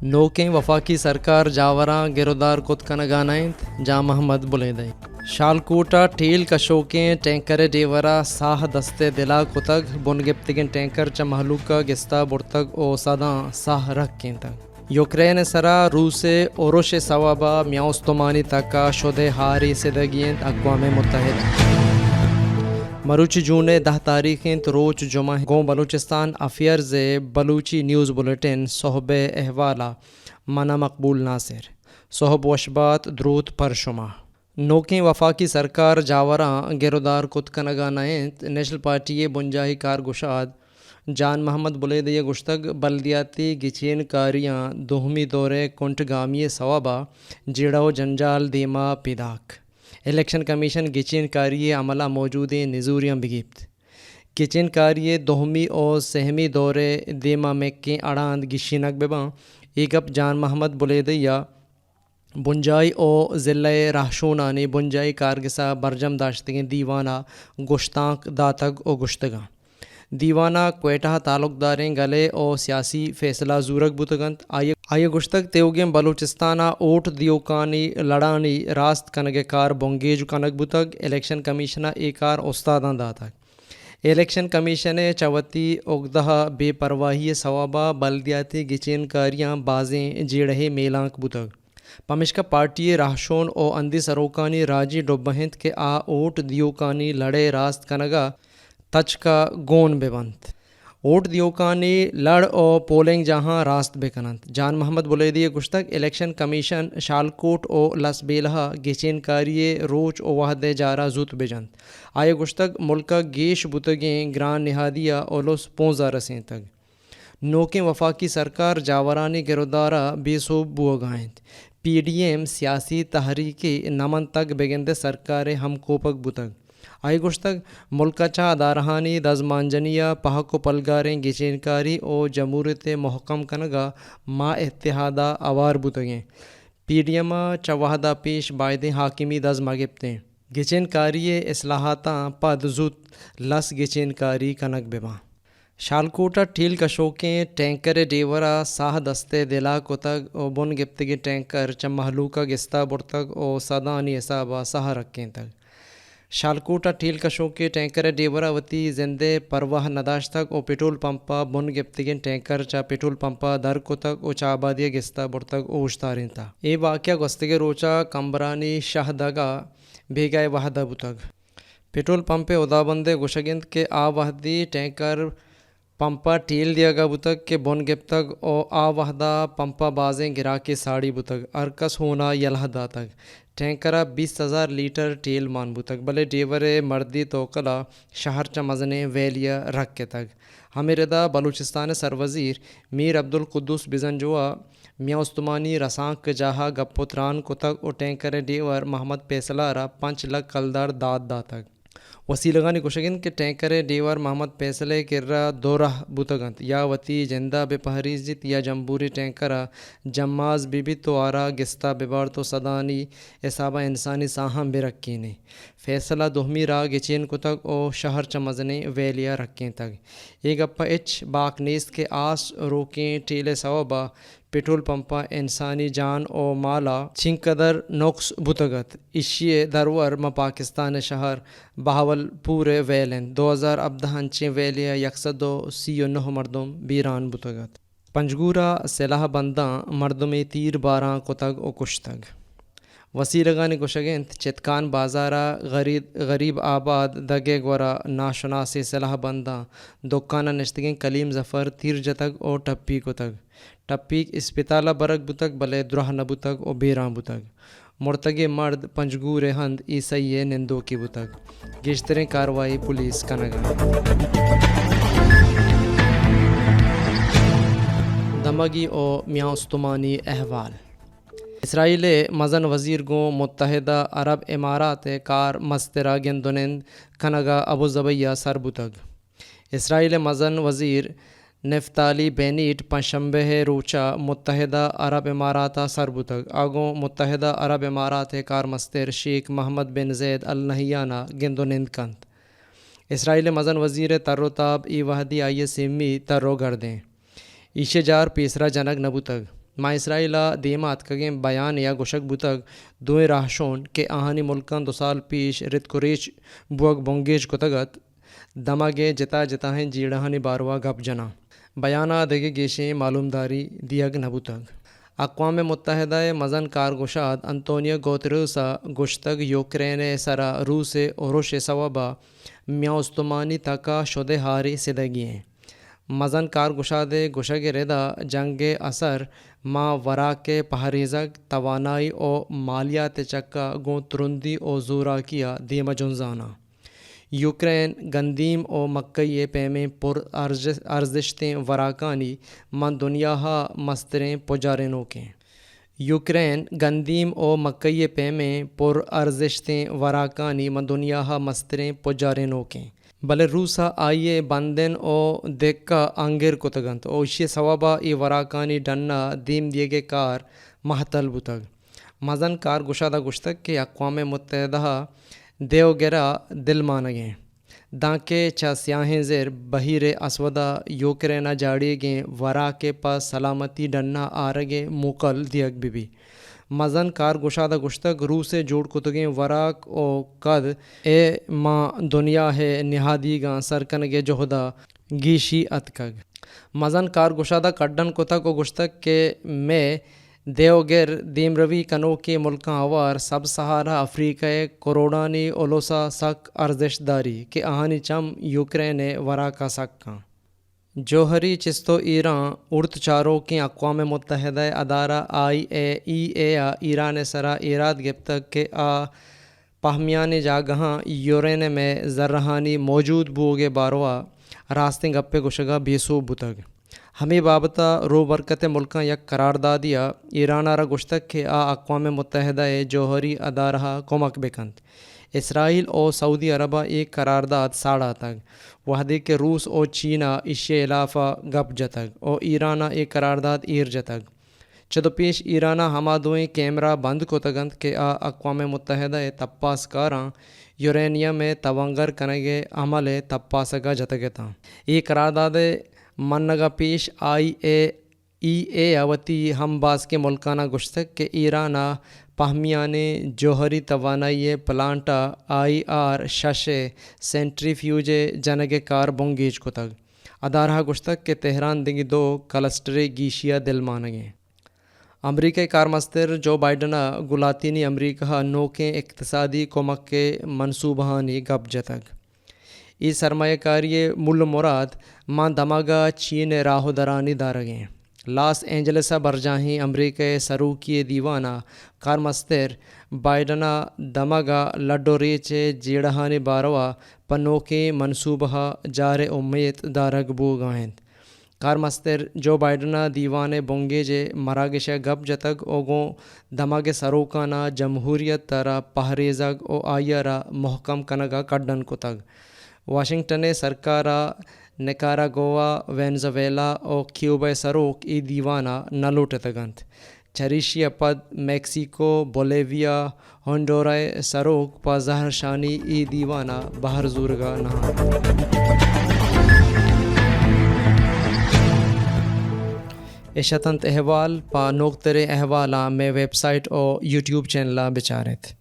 نوکیں وفاقی سرکار جاوراں گرودار کت کنگانائند جا محمد بلیدئی شالکوٹا ٹھیل کشوکیں ٹینکر ڈیورا ساہ دستے دلا کتگ بن گپتگن ٹینکر چا محلوکا گستا برتگ او سداں ساہ رکھیں تگ یوکرین سرا روس اوروش سوابا میاؤستمانی تکا شدے ہاری سدگین اقوام متحدہ مروچ جون 10 تاریخیں روچ جمعہ گوں Balochistan affairs Balochi news bulletin صحب احوالا منا مقبول ناصر صحب وشبات درود پر شما نوکیں وفاقی سرکار جاوراں گرودار کت کنگانائند نیشنل پارٹی بنجاہی کارگشاد جان محمد بلیدی گشتگ بلدیاتی گچین کاریاں دوہمی دورے کنٹ گامی سوابا جیڑو جنجال دیما پیداک الیکشن کمیشن گچین کاری عملہ موجود نزوریاں بگیپت گچین کاری دوہمی اور سہمی دورے دیما میکیں اڑاند گشینک بباں ایگپ جان محمد بلیدیا بنجائی او ضلع راہشونانی بنجائی کارگسا برجم داشتگیں دیوانہ گشتانک داتگ او گشتگاں دیوانہ کوئٹہ تعلق داریں گلے او سیاسی فیصلہ زورک بوتگنت آئیے گشتگ تیوگیں بلوچستانہ اوٹ دیوکانی لڑانی راست کنگ کار بونگیج کنگ بوتگ الیکشن کمیشنہ ای کار استاداں داتگ الیکشن کمیشن چوتی اگدہ بے پرواہی ثوابہ بلدیاتی گچین کاریاں بازیں جیڑہے میلانک بوتگ پمشکا پارٹی راہشون او اندی سروکانی راجی ڈوبہند کے آ اوٹ دیوکانی لڑے راست کنگا تچ کا گون ببنت اوٹ دیوکانی لڑ او پولنگ جہاں راست بکنند جان محمد بلیدی گشتگ الیکشن کمیشن شالکوٹ او لس بیلہ گچین کاری روچ او وحدے جارا زوت بجند آئے گشتگ ملکہ گیش بوتگیں گران نہادیہ اولوس 15 رسیں تگ نوکیں وفاقی سرکار جاورانی گرودارہ بے صوب بوگائند پی ڈی ایم سیاسی تحریکی نمن تگ بگند سرکار ہم کوپک بوتگ آئی گشتگ ملکہ چا دارہانی دزمانجنیا پہک و پلگاریں گچین کاری او جمہوریت محکم کنگا ما اتحادہ اوار بوتگیں پی ڈی ایم چا وحدہ پیش بائدیں حاکمی دز مگپتیں گچین کاری اصلاحاتاں پد زوت لس گچین کاری کنگ بباں شالکوٹا ٹھیل کشوکیں ٹینکر ڈیورا ساہ دستے دلا کتگ او بن گپتگی ٹینکر چا محلوکا گستا برتگ او سدانی حسابہ ساہ رکھیں تگ شالکوٹا ٹھیل کشوکے ٹینکر ڈیورا وتی زندے پرواہ نداشتگ او پیٹرول پمپا بن گپتگین ٹینکر چا پیٹرول پمپا در کتگ او چا آبادیہ گستا برتگ او اشتارین تا اے واقعہ گستگے روچا کمبرانی شاہ دگا بیگائے وحدہ بوتگ پیٹرول پمپے ادا بندے گشگند کے آ وحدی ٹینکر پمپا ٹیل دیا گا بوتگ کے بن گپتگ او آ وحدہ پمپا بازیں گرا کے ساڑی بوتگ ارکس ہونا یلہ داتگ ٹینکرہ 20,000 لیٹر ٹیل مان بوتگ بلے ڈیور مردی توکلا شہر چا مزنے ویلیہ رکھ کے تگ ہمیردہ بلوچستان سروزیر میر عبدالقدوس بزنجوا میاؤستمانی رسانک جاہا گپوتران کتگ او ٹینکر ڈیور محمد فیصلہ را 5 لک کلدار داد داتگ وسیلگانی گشگن کے ٹینکر ڈیور محمد فیصلے کررہ دورہ بوتگنت یا وتی جندہ بے پہریزت یا جمبوری ٹینکرہ جماز بی بی تو آرا گستا ببار تو صدانی حسابہ انسانی ساہم بے رکھینے فیصلہ دوہمی را گچین کتگ او شہر چمزنے ویلیہ رکھیں تگ یہ گپا اچ باک نیست کے آس روکیں ٹیلے سوابا پیٹرول پمپا انسانی جان او مالا چھنقدر نقص بوتگت اشیے درور ما پاکستان شہر بہاول پورے ویلن 2017 انچیں ویلیہ 139 مردم بیران بوتگت پنجگورہ سلاح بنداں مردمی تیر باراں کتگ او کشتگ وسیلگانی گشگنت چتکان بازارہ غریب آباد دگے گورا ناشناسی سلاح بنداں دکانہ نشتگیں کلیم ظفر تیر جتگ او ٹپی کتگ ٹپیک اسپتالہ برک بوتگ بلے درہ نبوتگ او بیران بوتگ مرتگے مرد پنجگور ہند عیسائی نندو کی بوتگ گیشتریں کاروائی پولیس کنگا دمگی او میاؤستمانی احوال اسرائیل مزن وزیر گوں متحدہ عرب امارات کار مسترا گندونند کنگا ابو ظبیہ سر بوتگ اسرائیل مزن وزیر نفتالی بینیٹ پنجشنبہ روچا متحدہ عرب اماراتہ سر بوتگ آگوں متحدہ عرب امارات کار مستر شیخ محمد بن زید النہیانہ گندونند کنت اسرائیل مزن وزیر تر و تاب ای وحدی آئیے سیمی ترو گردیں ایشے جار پیسرا جنگ نبوتگ ما اسرائیلا دیمات کگیں بیان یا گوشک بوتگ دوئے راہشون کہ آہانی ملکان 2 سال پیش رت کوریچ بوگ بونگیج کتگت دماغے جتا جتا ہیں جیڑہانی باروا گپ جنا بیانہ دگے گیشیں معلوم داری دیگ نبوتگ اقوام متحدہ مزن کارگوشاد انطونیو گوتریوسا گشتگ یوکرین سرا روس اوروش سوابا میاستمانی تکا شدے ہاری سدگی ہیں مزن کارگوشاد گشگ ردا جنگ اثر ما ورا کے پہریزگ توانائی او مالیات چکا گوں ترندی او زورا کیا دیما جنزانا یوکرین گندیم او مکئی پیمیں پر ارزشتیں وراکانی من دنیا ہا مستریں پجارنوں کے یوکرین گندیم او مکئی پیمیں پر ارزشتیں وراکانی من دنیا ہا مستریں پجارنوں کے بلے روسا آئیے بندن او دیکھا انگر کتگنت او اشی سوابا ای وراکانی ڈنا دیم دیگے کار محتل بتگ مزن کار گشادہ گشتگ کہ اقوام متحدہ دیو گرا دل مانگیں دانکے چا سیاہیں زیر بحیر اسودہ یوکرینا جاڑی گیں ورا کے پاس سلامتی ڈنا آرگے موکل دیگ بھی مزن کار گشادہ گشتگ روس جوڑ کتگیں وراک او قد اے ماں دنیا ہے نہادی گاں سرکنگے جہدہ گیشی اتکگ مزن کار گشادہ کڈن کتگ او گشتگ کہ میں دیوگر دیم روی کنو کے ملکاں آوار سب سہارا افریقہ کروڑانی اولوسا سک ارزش داری کہ آہانی چم یوکرین ورا کا سکاں جوہری چستو ایران ارت چاروں کی اقوام متحدہ ادارہ IAEA ایران سرا ایراد گپتک کہ پہمیان جاگہاں یورین میں ذرہانی موجود بوگے باروا راستیں گپے گشگا بیسو بتگ ہمیں بابتا رو برکت ملکاں یک قراردادیا ایران را گشتک کہ اقوام متحدہ جوہری ادارہ کمک بکند اسرائیل او سعودی عربہ ایک قرارداد ساڑا تگ وحدی کے روس او چینہ اشے علافہ گپ جتگ او ایرانہ ایک قرارداد ایر جتگ چدو پیش ایرانہ ہما دوئیں کیمرہ بند کو تگند کہ اقوام متحدہ تپاس کاراں یورینیم میں تونگر کنگے عمل تپاسگا جتگتا یہ قرارداد منگا پیش IAEA اوتی ہم باز کے ملکانہ گشتک کہ ایرانہ پہمیانے جوہری توانائی پلانٹا IR-6 سینٹریفیوج جنگ کار بونگیج کو تگ ادارہ گشتک کہ تہران دنگی 2 کلسٹر گیشیا دل مانگیں امریکہ کارمستر جو بائیڈنا گلاتینی امریکہ نوکیں اقتصادی کمک کے منصوبہانی گپ جتگ ای سرمایہ کاری مل مراد ماں دماغا چین راہو درانی دارگیں لاس اینجلسا برجاہیں امریکہ سروکی دیوانہ کارمستر بائیڈنا دماغا لڈو ریچ جیڑہانی باروا پنو کے منصوبہ جار امید دارگ بو گاہند کارمستر جو بائیڈنا دیوان بونگیج مراگش گپ جتگ اوگوں دماغ سروکانہ جمہوریت ترا پہریزگ او آئیرا محکم کنگا کڈن کو تگ واشنگٹن سرکارا نکاراگوا وینزویلا او کیوبا سروک ای دیوانہ نلوٹ تگنت چریشی پد میکسیکو بولیویا ہنڈورائے سروک پا زہر شانی ای دیوانہ بہر زورگا نہا اشتنت احوال پا نوکتر احوالا میں ویب سائٹ او یوٹیوب چینلا بچارت